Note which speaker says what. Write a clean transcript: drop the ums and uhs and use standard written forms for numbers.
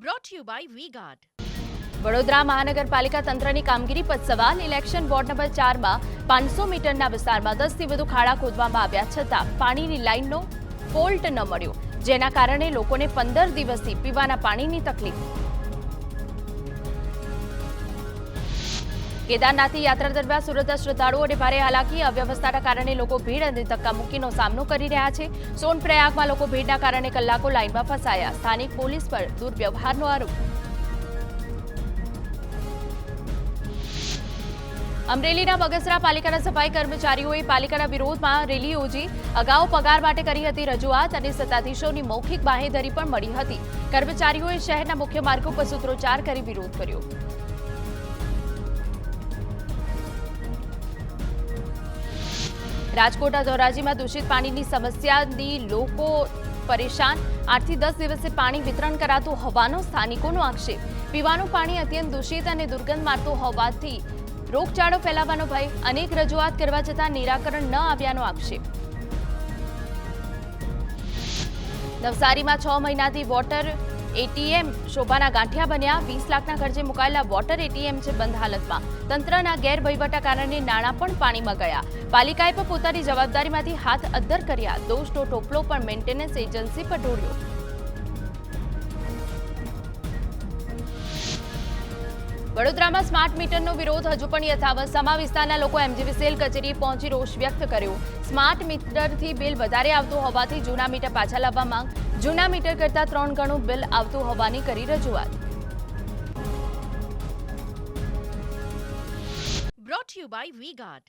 Speaker 1: brought to you by V-Guard.
Speaker 2: Vadodara મહાનગરપાલિકા તંત્રની કામગીરી પર સવાલ. ઇલેક્શન વોર્ડ નંબર 4માં 500 મીટરના વિસ્તારમાં 10થી વધુ ખાડા ખોદવામાં આવ્યા છતાં પાણીની લાઇનનો ફોલ્ટ ન મળ્યો, જેના કારણે લોકોને 15 દિવસથી પીવાના પાણીની તકલીફ. કેદારનાથની યાત્રા દરમિયાન સુરતના શ્રદ્ધાળુઓને ભારે હાલાકી. અવ્યવસ્થાના કારણે લોકો ભીડ અને ધક્કામુક્કીનો સામનો કરી રહ્યા છે. સોનપ્રયાગમાં લોકો ભીડના કારણે કલાકો લાઇનમાં ફસાયા. સ્થાનિક પોલીસ પર દુર્વ્યવહારનો આરોપ. અમરેલીના બગસરા પાલિકાના સફાઈ કર્મચારીઓએ પાલિકાના વિરોધમાં રેલી યોજી. અગાઉ પગાર માટે કરી હતી રજૂઆત અને સત્તાધીશોની મૌખિક બાંહેધરી પણ મળી હતી. કર્મચારીઓએ શહેરના મુખ્ય માર્ગો પર સૂત્રોચ્ચાર કરી વિરોધ કર્યો. રાજકોટના ધોરાજીમાં દૂષિત પાણીની સમસ્યાથી લોકો પરેશાન. 8 થી 10 દિવસે પાણી વિતરણ કરાતું હોવાનો સ્થાનિકોનો આક્ષેપ. પીવાનું પાણી અત્યંત દૂષિત અને દુર્ગંધ મારતું હોવાથી રોગચાળો ફેલાવાનો ભય. અનેક રજૂઆત કરવા છતાં નિરાકરણ ન આવ્યાનો આક્ષેપ. નવસારીમાં 6 મહિનાથી વોટર એટીએમ શોભાના ગાંઠિયા બન્યા. 20 લાખના ખર્ચે મુકાયેલા વોટર એટીએમ છે બંધ હાલતમાં. તંત્રના ગેરવહીવટના કારણે નાણાં પણ પાણીમાં ગયા. પાલિકાએ પણ પોતાની જવાબદારીમાંથી હાથ અદ્ધર કર્યા. દોષનો ટોપલો પણ મેન્ટેનન્સ એજન્સી પર ઢોળ્યો. વડોદરામાં સ્માર્ટ મીટરનો વિરોધ હજુ પણ યથાવત. સમા વિસ્તારના લોકો એમજીવીસીએલ કચેરીએ પહોંચી રોષ વ્યક્ત કર્યો. સ્માર્ટ મીટરથી બિલ વધારે આવતું હોવાથી જૂના મીટર પાછા લાવવા માંગ. જૂના મીટર કરતાં 3 ગણું બિલ આવતું હોવાની કરી રજૂઆત.
Speaker 1: Brought to you by V-Guard.